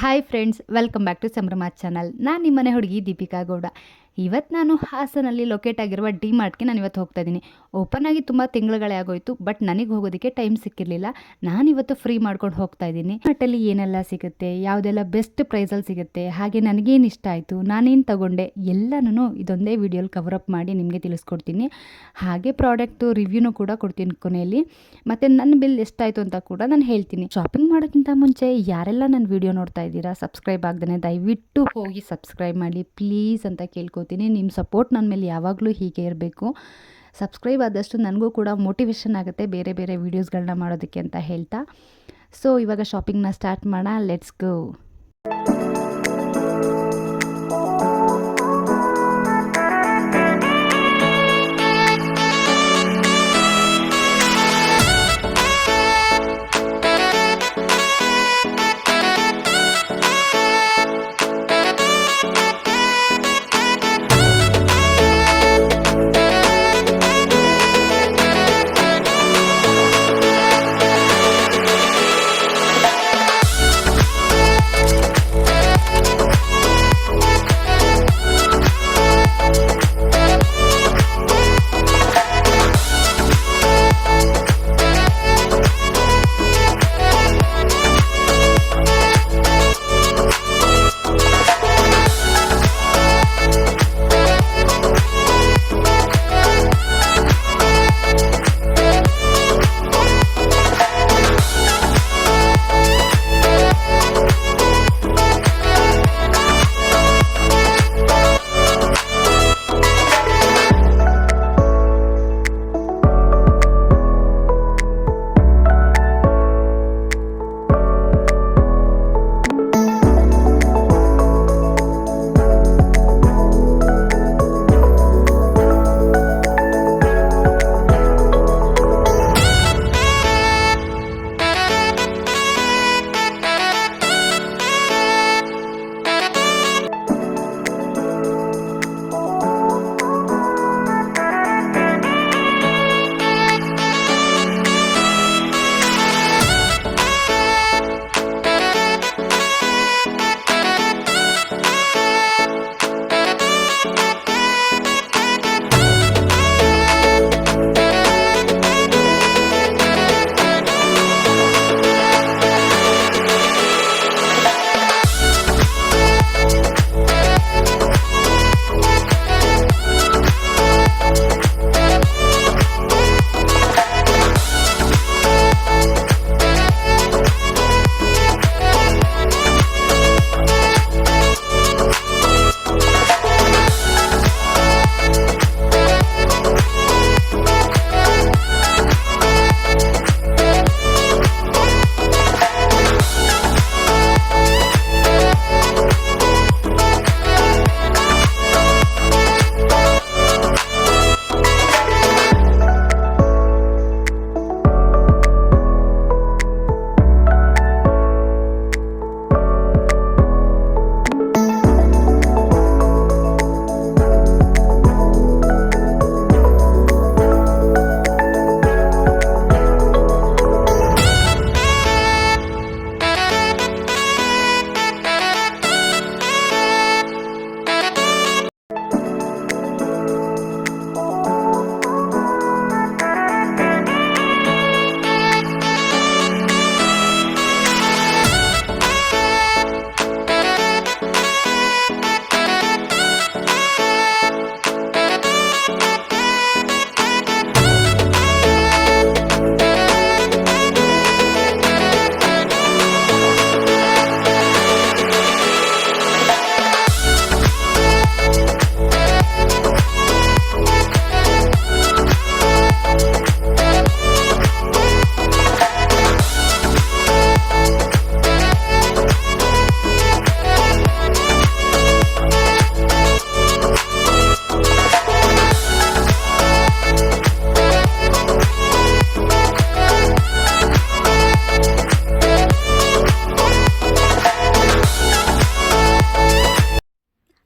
Hi friends, welcome back to Sambhrama channel. ನಾನು ನಿಮ್ಮನೆ ಹುಡುಗಿ ದೀಪಿಕಾ ಗೌಡ. ಇವತ್ತು ನಾನು ಹಾಸನಲ್ಲಿ ಲೊಕೇಟ್ ಆಗಿರುವ ಡಿ ಮಾರ್ಟ್ಗೆ ನಾನು ಇವತ್ತು ಹೋಗ್ತಾ ಇದ್ದೀನಿ. ಓಪನ್ ಆಗಿ ತುಂಬ ತಿಂಗಳುಗಳೇ ಆಗೋಯ್ತು, ಬಟ್ ನನಗೆ ಹೋಗೋದಕ್ಕೆ ಟೈಮ್ ಸಿಕ್ಕಿರಲಿಲ್ಲ. ನಾನಿವತ್ತು ಫ್ರೀ ಮಾಡ್ಕೊಂಡು ಹೋಗ್ತಾ ಇದ್ದೀನಿ. ಮಾರ್ಟಲ್ಲಿ ಏನೆಲ್ಲ ಸಿಗುತ್ತೆ, ಯಾವುದೆಲ್ಲ ಬೆಸ್ಟ್ ಪ್ರೈಸಲ್ಲಿ ಸಿಗುತ್ತೆ, ಹಾಗೆ ನನಗೇನು ಇಷ್ಟ ಆಯಿತು, ನಾನೇನು ತಗೊಂಡೆ ಎಲ್ಲನೂ ಇದೊಂದೇ ವಿಡಿಯೋಲಿ ಕವರ್ ಅಪ್ ಮಾಡಿ ನಿಮಗೆ ತಿಳಿಸ್ಕೊಡ್ತೀನಿ. ಹಾಗೆ ಪ್ರಾಡಕ್ಟು ರಿವ್ಯೂನು ಕೂಡ ಕೊಡ್ತೀನಿ ಕೊನೆಯಲ್ಲಿ. ಮತ್ತು ನನ್ನ ಬಿಲ್ ಎಷ್ಟಾಯಿತು ಅಂತ ಕೂಡ ನಾನು ಹೇಳ್ತೀನಿ. ಶಾಪಿಂಗ್ ಮಾಡೋಕ್ಕಿಂತ ಮುಂಚೆ ಯಾರೆಲ್ಲ ನನ್ನ ವಿಡಿಯೋ ನೋಡ್ತಾ ಇದ್ದೀರಾ, ಸಬ್ಸ್ಕ್ರೈಬ್ ಆಗ್ದೇ ದಯವಿಟ್ಟು ಹೋಗಿ ಸಬ್ಸ್ಕ್ರೈಬ್ ಮಾಡಿ ಪ್ಲೀಸ್ ಅಂತ ಕೇಳ್ಕೊತೀನಿ. ನಿಮ್ಮ ಸಪೋರ್ಟ್ ನನ್ನ ಮೇಲೆ ಯಾವಾಗಲೂ ಹೀಗೆ ಇರಬೇಕು. ಸಬ್ಸ್ಕ್ರೈಬ್ ಆದಷ್ಟು ನನಗೂ ಕೂಡ ಮೋಟಿವೇಶನ್ ಆಗುತ್ತೆ ಬೇರೆ ಬೇರೆ ವೀಡಿಯೋಸ್ಗಳನ್ನ ಮಾಡೋದಕ್ಕೆ ಅಂತ ಹೇಳ್ತಾ, ಸೊ ಇವಾಗ ಶಾಪಿಂಗ್ನ ಸ್ಟಾರ್ಟ್ ಮಾಡೋಣ. Let's go.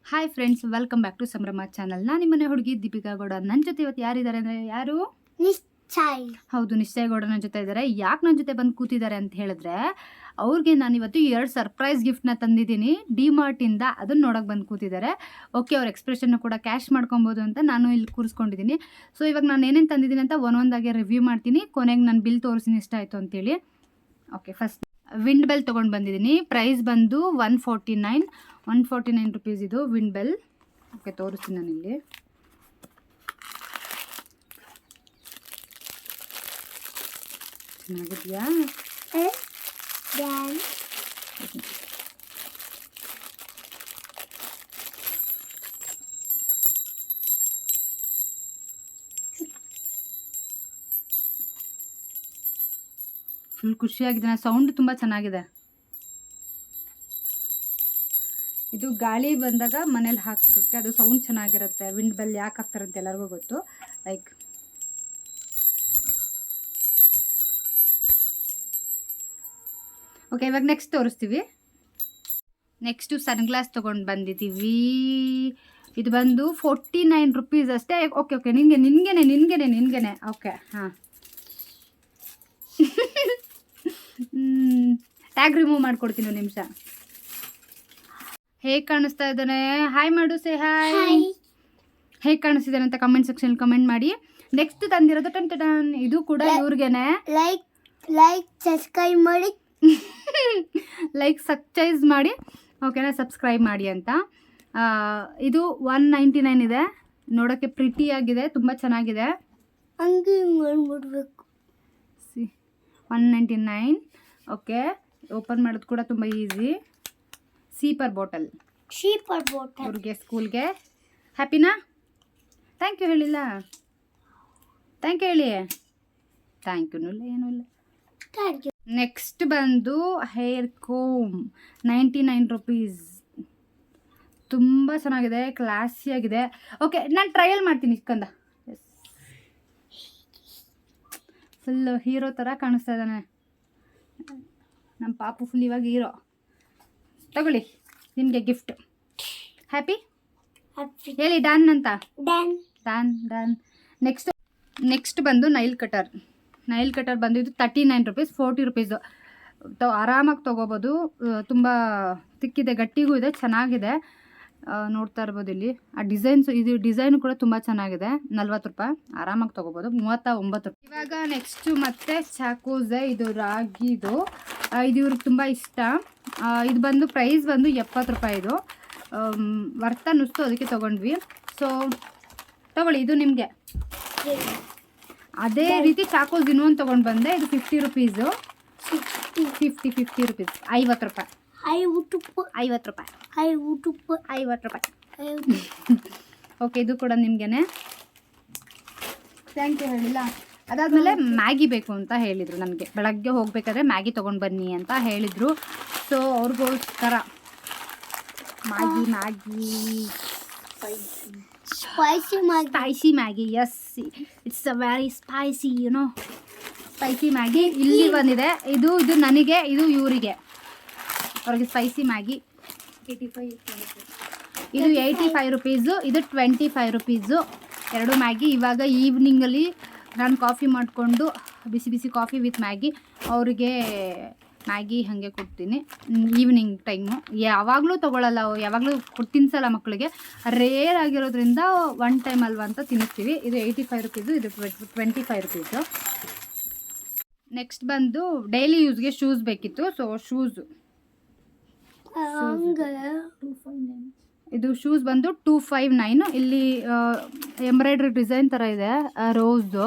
Hi friends, welcome back to Sambhrama channel. ನಾನು ನಿಮ್ಮನೆ ಹುಡುಗಿ ದೀಪಿಕಾ ಗೌಡ. ನನ್ನ ಜೊತೆ ಇವತ್ತು ಯಾರಿದ್ದಾರೆ ಅಂದರೆ ಯಾರು? ನಿಶ್ಚಯ್. ಹೌದು, ನಿಶ್ಚಯ ಗೌಡ ನನ್ನ ಜೊತೆ ಇದ್ದಾರೆ. ಯಾಕೆ ನನ್ನ ಜೊತೆ ಬಂದು ಕೂತಿದ್ದಾರೆ ಅಂತ ಹೇಳಿದ್ರೆ, ಅವ್ರಿಗೆ ನಾನಿವತ್ತು 2 ಸರ್ಪ್ರೈಸ್ ಗಿಫ್ಟ್ನ ತಂದಿದ್ದೀನಿ ಡಿಮಾರ್ಟಿಂದ. ಅದನ್ನು ನೋಡೋಕೆ ಬಂದು ಕೂತಿದ್ದಾರೆ. ಓಕೆ, ಅವ್ರ ಎಕ್ಸ್ಪ್ರೆಷನ್ನು ಕೂಡ ಕ್ಯಾಶ್ ಮಾಡ್ಕೊಬೋದು ಅಂತ ನಾನು ಇಲ್ಲಿ ಕೂರಿಸ್ಕೊಂಡಿದ್ದೀನಿ. ಸೊ ಇವಾಗ ನಾನು ಏನೇನು ತಂದಿದ್ದೀನಿ ಅಂತ ಒಂದೊಂದಾಗಿ ರಿವ್ಯೂ ಮಾಡ್ತೀನಿ. ಕೊನೆಗೆ ನಾನು ಬಿಲ್ ತೋರಿಸ್ತೀನಿ ಇಷ್ಟ ಆಯಿತು ಅಂತೇಳಿ. ಓಕೆ, ಫಸ್ಟ್ ವಿಂಡ್ ಬೆಲ್ ತೊಗೊಂಡು ಬಂದಿದ್ದೀನಿ. ಪ್ರೈಸ್ ಬಂದು 149 ರುಪೀಸ್ ಇದು ವಿಂಡ್ ಬೆಲ್. ಓಕೆ, ತೋರಿಸ್ತೀನಿ ನಾನಿಲ್ಲಿ. ಚೆನ್ನಾಗಿದೆಯಾ? ಫುಲ್ ಖುಷಿಯಾಗಿದೆ. ಸೌಂಡ್ ತುಂಬ ಚೆನ್ನಾಗಿದೆ. ಇದು ಗಾಳಿ ಬಂದಾಗ ಮನೇಲಿ ಹಾಕೋಕ್ಕೆ ಅದು ಸೌಂಡ್ ಚೆನ್ನಾಗಿರುತ್ತೆ. ವಿಂಡ್ ಬೆಲ್ ಯಾಕೆ ಹಾಕ್ತಾರೆ ಅಂತ ಎಲ್ಲರಿಗೂ ಗೊತ್ತು. ಲೈಕ್ ಓಕೆ, ಇವಾಗ ನೆಕ್ಸ್ಟ್ ತೋರಿಸ್ತೀವಿ. ನೆಕ್ಸ್ಟು ಸನ್ಗ್ಲಾಸ್ ತೊಗೊಂಡು ಬಂದಿದ್ದೀವಿ. ಇದು ಬಂದು 49 ರುಪೀಸ್ ಅಷ್ಟೇ. ಓಕೆ, ನಿನಗೇನೆ. ಓಕೆ, ಹಾಂ. ಟ್ಯಾಗ್ ರಿಮೂವ್ ಮಾಡ್ಕೊಡ್ತೀನಿ ಒಂದು ನಿಮಿಷ. ಹೇಗೆ ಕಾಣಿಸ್ತಾ ಇದ್ದಾನೆ? ಹಾಯ್ ಮಾಡು, ಸೇ ಹಾಯ್. ಹೇಗೆ ಕಾಣಿಸ್ತಿದ್ದಾನೆ ಅಂತ ಕಮೆಂಟ್ ಸೆಕ್ಷನ್ ಕಮೆಂಟ್ ಮಾಡಿ. ನೆಕ್ಸ್ಟ್ ತಂದಿರೋದು ಟನ್ ಇದು ಕೂಡ ಇವ್ರಿಗೇನೆ. ಲೈಕ್ ಸಬ್ಸ್ಕ್ರೈಬ್ ಮಾಡಿ. ಲೈಕ್ ಸಬ್ಸ್ಕ್ರೈಬ್ ಮಾಡಿ, ಓಕೆನಾ? ಸಬ್ಸ್ಕ್ರೈಬ್ ಮಾಡಿ ಅಂತ. ಇದು 199 ಇದೆ. ನೋಡೋಕ್ಕೆ ಪ್ರಿಟಿಯಾಗಿದೆ, ತುಂಬ ಚೆನ್ನಾಗಿದೆ. ಹಂಗೆ ಮಾಡ್ಬಿಡ್ಬೇಕು. 199. ಓಕೆ, ಓಪನ್ ಮಾಡೋದು ಕೂಡ ತುಂಬ ಈಸಿ. ಸೀಪರ್ ಬಾಟಲ್ ಅವ್ರಿಗೆ ಸ್ಕೂಲ್ಗೆ. ಹ್ಯಾಪಿನಾ? ಥ್ಯಾಂಕ್ ಯು ಹೇಳಿಲ್ಲ. ಥ್ಯಾಂಕ್ ಯು ಹೇಳಿ. ಥ್ಯಾಂಕ್ ಯುನೂ ಇಲ್ಲ, ಏನೂ ಇಲ್ಲ. ನೆಕ್ಸ್ಟ್ ಬಂದು ಹೇರ್ ಕೋಮ್ 99 ರುಪೀಸ್. ತುಂಬ ಚೆನ್ನಾಗಿದೆ, ಕ್ಲಾಸಿಯಾಗಿದೆ. ಓಕೆ, ನಾನು ಟ್ರಯಲ್ ಮಾಡ್ತೀನಿ ಚಿಕ್ಕಂದ. ಫುಲ್ ಹೀರೋ ಥರ ಕಾಣಿಸ್ತಾ ಇದ್ದಾನೆ ನಮ್ಮ ಪಾಪು. ಫುಲ್ ಇವಾಗ ಹೀರೋ. ತಗೊಳ್ಳಿ, ನಿಮಗೆ ಗಿಫ್ಟ್. ಹ್ಯಾಪಿ ಹೇಳಿ. ಡನ್ ಅಂತ. ಡನ್. ನೆಕ್ಸ್ಟ್ ಬಂದು ನೈಲ್ ಕಟರ್ ಬಂದು ಇದು 39 ರುಪೀಸ್. 40 ರುಪೀಸು ಆರಾಮಾಗಿ ತೊಗೋಬೋದು. ತುಂಬ ತಿಕ್ಕಿದೆ, ಗಟ್ಟಿಗೂ ಇದೆ, ಚೆನ್ನಾಗಿದೆ. ನೋಡ್ತಾ ಇರ್ಬೋದು ಇಲ್ಲಿ ಆ ಡಿಸೈನ್ಸು. ಇದು ಡಿಸೈನು ಕೂಡ ತುಂಬ ಚೆನ್ನಾಗಿದೆ. 40 ರೂಪಾಯಿ ಆರಾಮಾಗಿ ತೊಗೋಬೋದು. 39 ರೂಪಾಯಿ. ಇವಾಗ ನೆಕ್ಸ್ಟು ಮತ್ತೆ ಚಾಕೋಸ್. ಇದು ರಾಗಿದು. ಇದು ಇವ್ರಿಗೆ ತುಂಬ ಇಷ್ಟ. ಇದು ಬಂದು ಪ್ರೈಸ್ ಬಂದು 70 ರೂಪಾಯಿ. ಇದು ವರ್ತ ನುಸ್ತು, ಅದಕ್ಕೆ ತೊಗೊಂಡ್ವಿ. ಸೊ ತೊಗೊಳ್ಳಿ, ಇದು ನಿಮಗೆ. ಅದೇ ರೀತಿ ಚಾಕೋಸ್ ಇನ್ನೊಂದು ತೊಗೊಂಡು ಬಂದೆ. ಇದು 50 ರುಪೀಸು. 50 ರುಪೀಸ್. 50 ರೂಪಾಯಿ. 50 ರೂಪಾಯಿ. ಓಕೆ, ಇದು ಕೂಡ ನಿಮಗೇನೆ. ಥ್ಯಾಂಕ್ ಯು ಹೇಳಿಲ್ಲ. ಅದಾದಮೇಲೆ ಮ್ಯಾಗಿ ಬೇಕು ಅಂತ ಹೇಳಿದರು ನನಗೆ. ಬೆಳಗ್ಗೆ ಹೋಗಬೇಕಾದ್ರೆ ಮ್ಯಾಗಿ ತೊಗೊಂಡು ಬನ್ನಿ ಅಂತ ಹೇಳಿದರು. ಸೊ ಅವ್ರಿಗೋಸ್ಕರ Maggi spicy Maggi. Yes, it's a very spicy, spicy Maggi ಇಲ್ಲಿ ಬಂದಿದೆ. ಇದು ನನಗೆ, ಇದು ಇವರಿಗೆ, ಅವ್ರಿಗೆ ಸ್ಪೈಸಿ ಮ್ಯಾಗಿ. ಇದು 85 ರುಪೀಸು. ಇದು 25 ರುಪೀಸು. 2 ಮ್ಯಾಗಿ. ಇವಾಗ ಈವ್ನಿಂಗಲ್ಲಿ ನಾನು ಕಾಫಿ ಮಾಡಿಕೊಂಡು ಬಿಸಿ ಕಾಫಿ ವಿತ್ ಮ್ಯಾಗಿ ಅವರಿಗೆ ಮ್ಯಾಗಿ ಹಾಗೆ ಕೊಡ್ತೀನಿ. ಈವ್ನಿಂಗ್ ಟೈಮು ಯಾವಾಗಲೂ ತೊಗೊಳ್ಳಲ್ಲ, ಯಾವಾಗಲೂ ತಿನ್ನಿಸಲ್ಲ ಮಕ್ಕಳಿಗೆ. ರೇರ್ ಆಗಿರೋದ್ರಿಂದ ಒನ್ ಟೈಮ್ ಅಲ್ವಾ ಅಂತ ತಿನ್ನಿಸ್ತೀವಿ. ಇದು 85 ರುಪೀಸು. ಇದು 25 ರುಪೀಸು. ನೆಕ್ಸ್ಟ್ ಬಂದು ಡೈಲಿ ಯೂಸ್ಗೆ ಶೂಸ್ ಬೇಕಿತ್ತು. ಸೊ ಶೂಸು ಇದು ಶೂಸ್ ಬಂದು 259. ಇಲ್ಲಿ ಎಂಬ್ರಾಯ್ಡ್ರಿ ಡಿಸೈನ್ ಥರ ಇದೆ, ರೋಸ್ದು.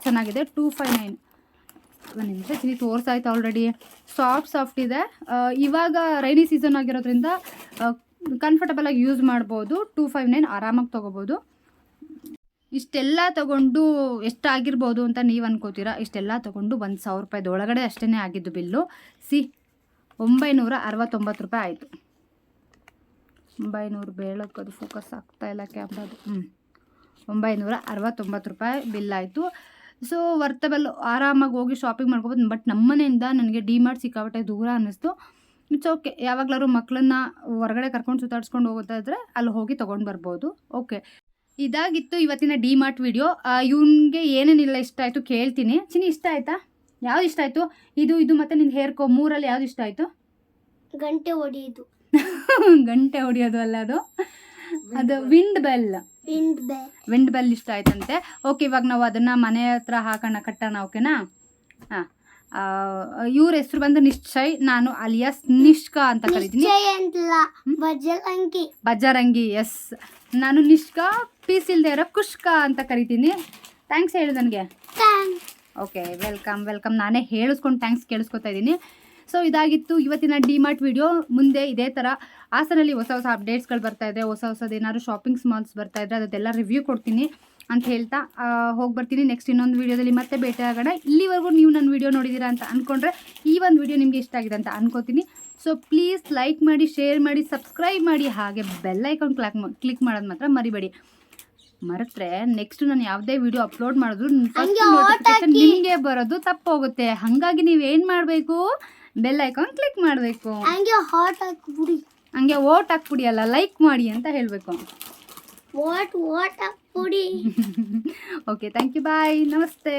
ಚೆನ್ನಾಗಿದೆ. 259. ಒಂದು ನಿಮಿಷ ತಿನ್ನಿ, ತೋರಿಸಾಯ್ತು ಆಲ್ರೆಡಿ. ಸಾಫ್ಟ್ ಇದೆ. ಇವಾಗ ರೈನಿ ಸೀಸನ್ ಆಗಿರೋದ್ರಿಂದ ಕಂಫರ್ಟಬಲಾಗಿ ಯೂಸ್ ಮಾಡ್ಬೋದು. 259 ಆರಾಮಾಗಿ ತೊಗೋಬೋದು. ಇಷ್ಟೆಲ್ಲ ತೊಗೊಂಡು ಎಷ್ಟಾಗಿರ್ಬೋದು ಅಂತ ನೀವು ಅನ್ಕೋತೀರಾ. ಇಷ್ಟೆಲ್ಲ ತೊಗೊಂಡು 1000 ರೂಪಾಯಿದೊಳಗಡೆ ಅಷ್ಟೇ ಆಗಿದ್ದು ಬಿಲ್ಲು. 969 ರೂಪಾಯಿ ಆಯಿತು. 900 ಬೇಳಕ್ಕದು ಫೋಕಸ್ ಆಗ್ತಾಯಿಲ್ಲ ಕ್ಯಾಮ್ರಾದು. 969 ರೂಪಾಯಿ ಬಿಲ್ ಆಯಿತು. ಸೊ ವರ್ತಬಲ್, ಆರಾಮಾಗಿ ಹೋಗಿ ಶಾಪಿಂಗ್ ಮಾಡ್ಕೋಬೋದು. ಬಟ್ ನಮ್ಮ ಮನೆಯಿಂದ ನನಗೆ ಡಿಮಾರ್ಟ್ ಸಿಕ್ಕಾಪಟ್ಟೆ ದೂರ ಅನ್ನಿಸ್ತು. ಇಟ್ಸ್ ಓಕೆ, ಯಾವಾಗಲಾದ್ರು ಮಕ್ಕಳನ್ನ ಹೊರಗಡೆ ಕರ್ಕೊಂಡು ಸುತ್ತಾಡ್ಸ್ಕೊಂಡು ಹೋಗೋದಾದರೆ ಅಲ್ಲಿ ಹೋಗಿ ತೊಗೊಂಡು ಬರ್ಬೋದು. ಓಕೆ, ಇದಾಗಿತ್ತು ಇವತ್ತಿನ ಡಿಮಾರ್ಟ್ ವಿಡಿಯೋ. ಇವನಿಗೆ ಏನೇನಿಲ್ಲ ಇಷ್ಟ ಆಯಿತು ಕೇಳ್ತೀನಿ. ಚಿನ್ನಿ, ಇಷ್ಟ ಆಯಿತಾ? ಯಾವ್ದು ಇಷ್ಟ ಆಯಿತು? ಇದು ಮತ್ತು ನಿನ್ನ ಹೇರ್ ಕೋ ಮೂರಲ್ಲಿ ಯಾವ್ದು ಇಷ್ಟ ಆಯಿತು? ಗಂಟೆ ಹೊಡೆಯೋದು. ಗಂಟೆ ಹೊಡಿಯೋದು ಅಲ್ಲ ಅದು ವಿಂಡ್ ಬೆಲ್. ವಿಂಡ್ ಬೆಲ್ ಇಷ್ಟ ಆಯ್ತಂತೆ. ಓಕೆ, ಇವಾಗ ನಾವು ಅದನ್ನು ಮನೆ ಹತ್ರ ಕಟ್ಟೋಣ. ಓಕೆನಾ? ಹಾಂ, ಇವ್ರ ಹೆಸರು ಬಂದು ನಿಶ್ಚಯ್, ನಾನು ಅಲಿಯಾಸ್ ನಿಷ್ಕಾ ಅಂತ ಕರಿತೀನಿ. ಬಜರಂಗಿ. ಎಸ್, ನಾನು ನಿಷ್ಕಾ, ಪೀಸ್ ಇಲ್ಲದೆ ಇರೋ ಕುಷ್ಕಾ ಅಂತ ಕರಿತೀನಿ. ಥ್ಯಾಂಕ್ಸ್ ಹೇಳು ನನಗೆ. Okay, welcome. ನಾನೇ ಹೇಳಿಸ್ಕೊಂಡು ಥ್ಯಾಂಕ್ಸ್ ಕೇಳಿಸ್ಕೊತಾ ಇದ್ದೀನಿ. ಸೊ ಇದಾಗಿತ್ತು ಇವತ್ತಿನ ಡಿಮಾರ್ಟ್ ವಿಡಿಯೋ. ಮುಂದೆ ಇದೇ ಥರ ಹಾಸನಲ್ಲಿ ಹೊಸ ಅಪ್ಡೇಟ್ಸ್ಗಳು ಬರ್ತಾಯಿದೆ, ಹೊಸದೇನಾದ್ರು ಶಾಪಿಂಗ್ಸ್ ಮಾಲ್ಸ್ ಬರ್ತಾಯಿದ್ರೆ ಅದೆಲ್ಲ ರಿವ್ಯೂ ಕೊಡ್ತೀನಿ ಅಂತ ಹೇಳ್ತಾ ಹೋಗಿ ಬರ್ತೀನಿ. ನೆಕ್ಸ್ಟ್ ಇನ್ನೊಂದು ವೀಡಿಯೋದಲ್ಲಿ ಮತ್ತೆ ಭೇಟಿ ಆಗೋಣ. ಇಲ್ಲಿವರೆಗೂ ನೀವು ನನ್ನ ವೀಡಿಯೋ ನೋಡಿದ್ದೀರಾ ಅಂತ ಅಂದ್ಕೊಂಡ್ರೆ ಈ ಒಂದು ವೀಡಿಯೋ ನಿಮಗೆ ಇಷ್ಟ ಆಗಿದೆ ಅಂತ ಅನ್ಕೋತೀನಿ. ಸೊ ಪ್ಲೀಸ್ ಲೈಕ್ ಮಾಡಿ, ಶೇರ್ ಮಾಡಿ, ಸಬ್ಸ್ಕ್ರೈಬ್ ಮಾಡಿ, ಹಾಗೆ ಬೆಲ್ ಐಕಾನ್ ಕ್ಲಿಕ್ ಮಾಡೋದು ಮಾತ್ರ ಮರಿಬೇಡಿ. ಮರೆತ್ರೆ ನೆಕ್ಸ್ಟ್ ನಾನು ಯಾವುದೇ ವಿಡಿಯೋ ಅಪ್ಲೋಡ್ ಮಾಡಿದ್ರು ನೋಟಿಫಿಕೇಶನ್ ನಿಮಗೆ ಬರೋದು ತಪ್ಪೋಗುತ್ತೆ. ಹಾಗಾಗಿ ನೀವೇನು ಮಾಡಬೇಕು, ಬೆಲ್ ಐಕಾನ್ ಕ್ಲಿಕ್ ಮಾಡಬೇಕು. ಹಂಗೆ ಓಟ್ ಹಾಕ್ಬಿಡಿ, ಅಲ್ಲ ಲೈಕ್ ಮಾಡಿ ಅಂತ ಹೇಳಬೇಕು. ಓಟ್ ಹಾಕ್ಬಿಡಿ. ಓಕೆ, ಥ್ಯಾಂಕ್ ಯು, ಬಾಯ್, ನಮಸ್ತೆ.